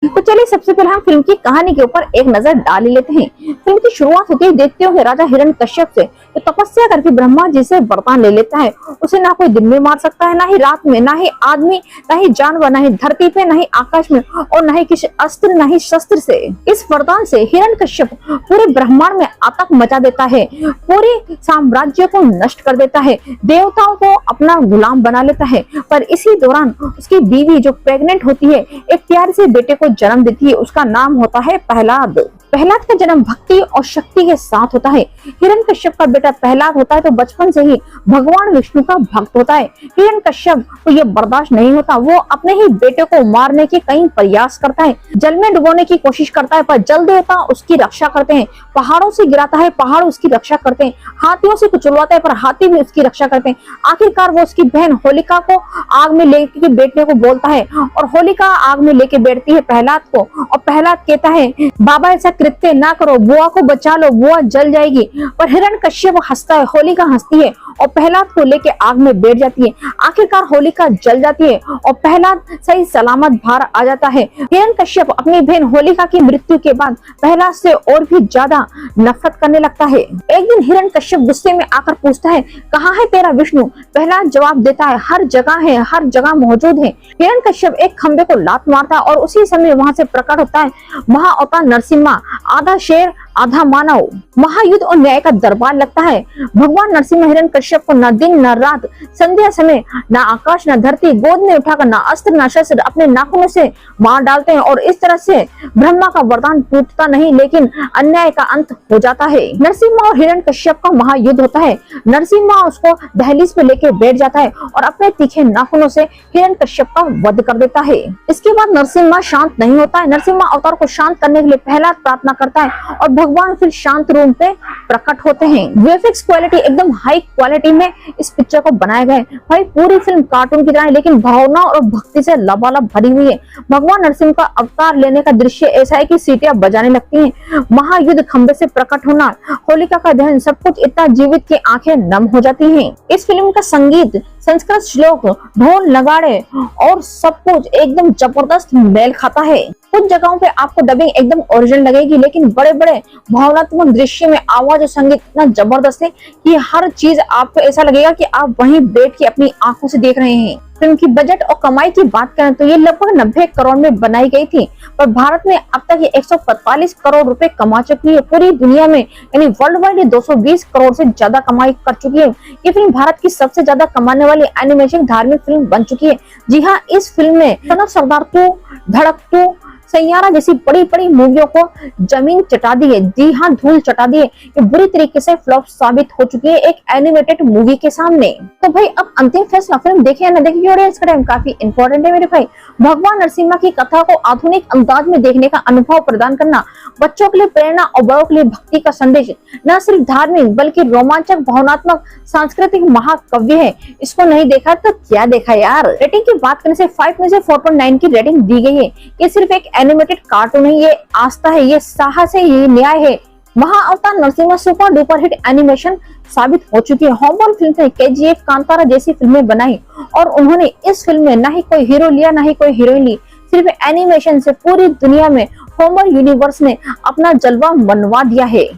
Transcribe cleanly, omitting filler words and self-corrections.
तो चलिए सबसे पहले हम फिल्म की कहानी के ऊपर एक नजर डाल ही लेते हैं। फिल्म की शुरुआत होती है देखते हुए राजा हिरण्यकश्यप से, जो तपस्या करके ब्रह्मा जी से वरदान ले लेता है। उसे ना कोई दिन में मार सकता है, ना ही रात में, ना ही आदमी, ना ही जानवर, ना ही धरती पे, ना ही आकाश में, और ना ही किसी अस्त्र, ना ही शस्त्र से। इस वरदान से हिरण्यकश्यप पूरे ब्रह्मांड में आतंक मचा देता है, पूरे साम्राज्य को नष्ट कर देता है, देवताओं को अपना गुलाम बना लेता है। पर इसी दौरान उसकी बीवी जो प्रेग्नेंट होती है, एक प्यारे से बेटे को जन्म देती है। उसका नाम होता है प्रहलाद। प्रहलाद का जन्म भक्ति और शक्ति के साथ होता है। हिरण्यकश्यप का बेटा प्रहलाद होता है तो बचपन से ही भगवान विष्णु का भक्त होता है। हिरण्यकश्यप को यह बर्दाश्त नहीं होता, वो अपने ही बेटे को मारने के कई प्रयास करता है, जल में डुबोने की कोशिश करता है, पर जल देवता उसकी रक्षा करते हैं। पहाड़ों से गिराता है, पहाड़ उसकी रक्षा करते हैं। हाथियों से कुचलवाता है, पर हाथी भी उसकी रक्षा करते हैं। आखिरकार वो उसकी बहन होलिका को आग में लेके बैठने को बोलता है, और होलिका आग में लेके बैठती है प्रहलाद को, और प्रहलाद कहता है बाबा ऐसा कृत्य ना करो, बुआ को बचा लो, बुआ जल जाएगी। पर हिरण्यकश्यप हंसता है, होलिका हंसती है और प्रहलाद को लेके आग में बैठ जाती है। आखिरकार होलिका जल जाती है और प्रहलाद सही सलामत बाहर आ जाता है। हिरण्यकश्यप अपनी बहन होलिका की मृत्यु के बाद प्रहलाद से और भी ज्यादा नफरत करने लगता है। एक दिन हिरण्यकश्यप गुस्से में आकर पूछता है, कहाँ है तेरा विष्णु? प्रहलाद जवाब देता है, हर जगह है, हर जगह मौजूद है। हिरण्यकश्यप एक खंबे को लात मारता है और उसी समय वहां से प्रकट होता है महाअवतार नरसिम्हा, आधा शेर आधा मानव। महायुद्ध और न्याय का दरबार लगता है। भगवान नरसिम्हा हिरण्यकश्यप को न दिन न रात, संध्या समय, न आकाश न धरती, गोद में उठाकर न अस्त्र न शस्त्र अपने नाखूनों से मार डालते हैं, और इस तरह से ब्रह्मा का वरदान टूटता नहीं लेकिन अन्याय का अंत हो जाता है। नरसिम्हा और हिरण्यकश्यप का महायुद्ध होता है। नरसिम्हा उसको दहलीज पे लेके बैठ जाता है और अपने तीखे नाखूनों से हिरण्यकश्यप का वध कर देता है। इसके बाद नरसिम्हा शांत नहीं होता है। नरसिम्हा अवतार को शांत करने के लिए प्रहलाद प्रार्थना करता है और भगवान फिर शांत रूप पे प्रकट होते हैं। वीएफएक्स क्वालिटी एकदम हाई क्वालिटी में इस पिक्चर को बनाया गया है। भाई पूरी फिल्म कार्टून की तरह है, लेकिन भावना और भक्ति से लबालब भरी हुई है। भगवान नरसिम्हा का अवतार लेने का दृश्य ऐसा है कि सीटियां बजाने लगती हैं। महायुद्ध, खंबे से प्रकट होना, होलिका का दहन, सब कुछ इतना जीवित कि आंखें नम हो जाती हैं। इस फिल्म का संगीत, संस्कृत श्लोक, ढोल, नगाड़े और सब कुछ एकदम जबरदस्त मेल खाता है। कुछ जगहों पे आपको डबिंग एकदम ओरिजिनल लगेगी, लेकिन बड़े बड़े भावनात्मक दृश्य में आवाज और संगीत इतना जबरदस्त है कि हर चीज आपको ऐसा लगेगा कि आप वहीं बैठ के अपनी आंखों से देख रहे हैं। फिल्म की बजट और कमाई की बात करें तो ये लगभग 90 करोड़ में बनाई गई थी, पर भारत में अब तक ये 145 करोड़ रुपए कमा चुकी है। पूरी दुनिया में यानी वर्ल्ड वाइड 220 करोड़ से ज्यादा कमाई कर चुकी है। ये फिल्म भारत की सबसे ज्यादा कमाने वाली एनिमेशन धार्मिक फिल्म बन चुकी है। जी हाँ, इस फिल्म में सन ऑफ सरदार 2, धड़क 2, सैयारा जैसी बड़ी बड़ी मूवियों को जमीन चटा दी है। जी हाँ, धूल चटा दी है। ये बुरी तरीके से फ्लॉप साबित हो चुकी है एक एनिमेटेड मूवी के सामने। तो भाई अब अंतिम फैसला, फिल्म देखे या न देखे, ऑडियंस का टाइम काफी इंपॉर्टेंट है मेरे भाई। भगवान नरसिम्हा की कथा को आधुनिक अंदाज में देखने का अनुभव प्रदान करना, बच्चों के लिए प्रेरणा और बड़ों के लिए भक्ति का संदेश, न सिर्फ धार्मिक बल्कि रोमांचक, भावनात्मक, सांस्कृतिक महाकाव्य है। इसको नहीं देखा तो क्या देखा यार। रेटिंग की बात करने से 5 में से 4.9 की रेटिंग दी गई है। ये सिर्फ एक एनिमेटेड कार्टून है, ये आस्था है, ये साहस है, ये न्याय है। Mahavatar Narasimha super duper hit animation साबित हो चुकी है। हॉलीवुड फिल्म ने केजीएफ, कांतारा जैसी फिल्में बनाई और उन्होंने इस फिल्म में ना ही कोई हीरो लिया ना ही कोई हीरोइन ली। सिर्फ एनिमेशन से पूरी दुनिया में हॉलीवुड यूनिवर्स ने अपना जलवा मनवा दिया है।